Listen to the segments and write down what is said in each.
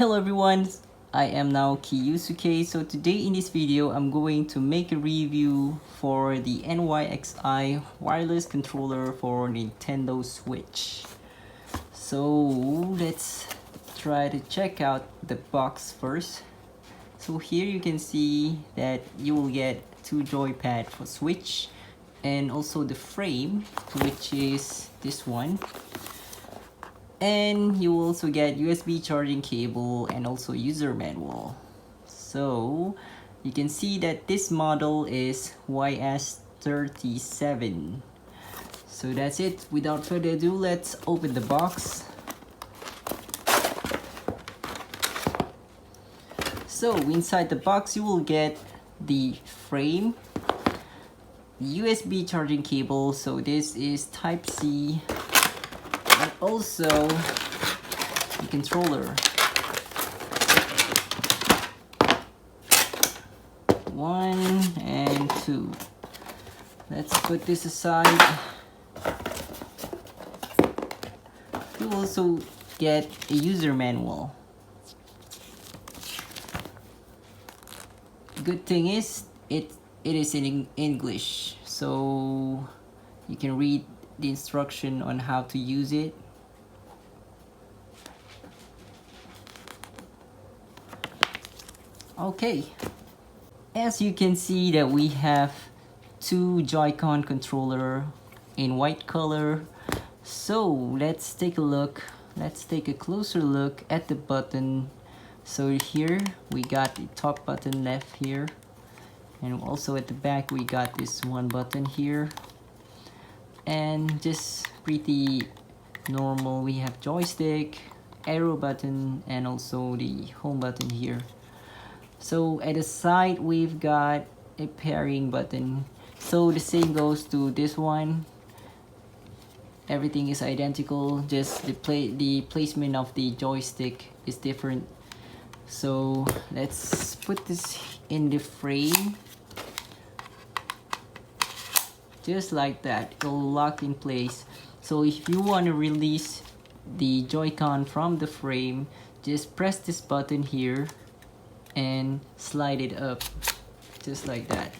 Hello everyone, I am now Kiyusuke. So today in this video, I'm going to make a review for the NYXI wireless controller for Nintendo Switch. So let's try to check out the box first. So here you can see that you will get two joypad for Switch and also the frame, which is this one. And you will also get USB charging cable and also user manual. So you can see that this model is YS37. So that's it. Without further ado, let's open the box. So inside the box you will get the frame, USB charging cable, so this is Type-C, and also the controller. 1 and 2. Let's put this aside. You also get a user manual. Good thing is it is in English, so you can read the instruction on how to use it. Okay, as you can see that we have two joycon controller in white color. So let's take a look. Let's take a closer look at the button. So here we got the top button left here, and also at the back we got this one button here, and just pretty normal. We have joystick, arrow button, and also the home button here. So at the side we've got a pairing button, so the same goes to this one. Everything is identical, just the placement of the joystick is different. So let's put this in the frame, just like that. It'll lock in place. So if you want to release the Joy-Con from the frame, just press this button here and slide it up, just like that.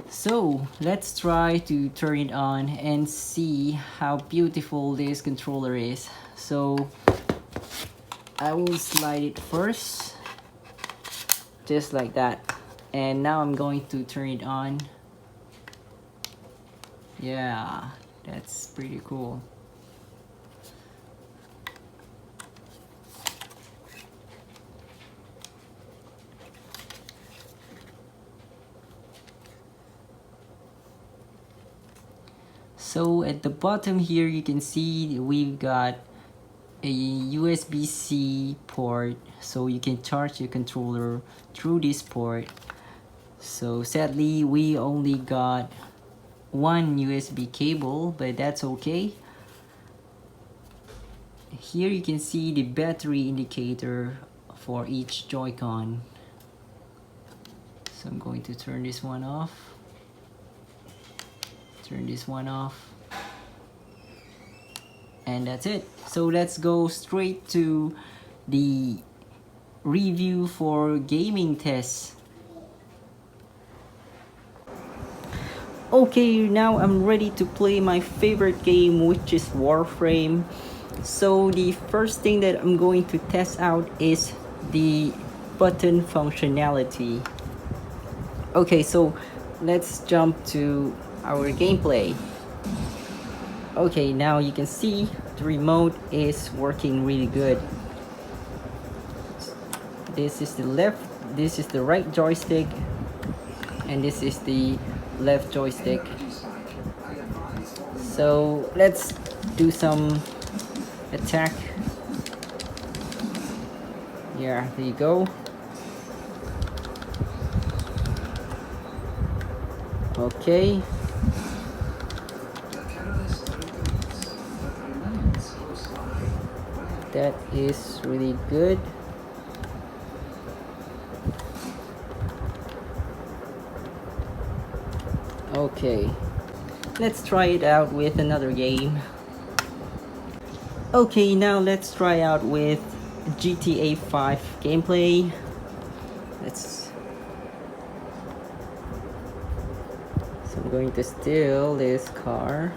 So let's try to turn it on and see how beautiful this controller is. So I will slide it first, just like that, and now I'm going to turn it on. Yeah, that's pretty cool. So at the bottom here you can see we've got a USB-C port, so you can charge your controller through this port. So sadly we only got one USB cable, but that's okay. Here you can see the battery indicator for each Joy-Con. So I'm going to turn this one off. Turn this one off. And that's it. So let's go straight to the review for gaming tests. Okay, now I'm ready to play my favorite game, which is Warframe. So the first thing that I'm going to test out is the button functionality. Okay, so let's jump to our gameplay. Okay, now you can see the remote is working really good. This is the left, this is the right joystick, and this is the left joystick. So let's do some attack. Yeah, there you go. Okay. That is really good. Okay, let's try it out with another game. Okay, now let's try out with GTA 5 gameplay. So I'm going to steal this car.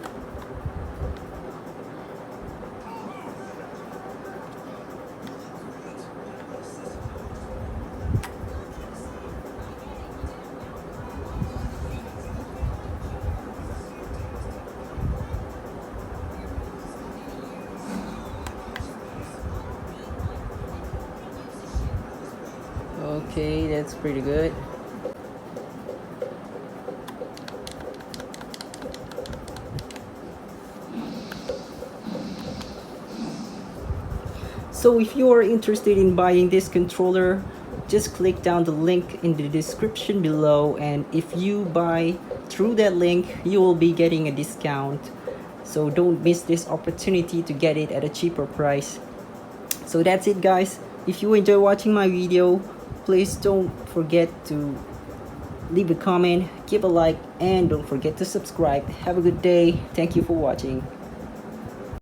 Okay, that's pretty good. So if you are interested in buying this controller, just click down the link in the description below, and if you buy through that link, you will be getting a discount. So don't miss this opportunity to get it at a cheaper price. So that's it, guys. If you enjoy watching my video, please don't forget to leave a comment, give a like, and don't forget to subscribe. Have a good day. Thank you for watching.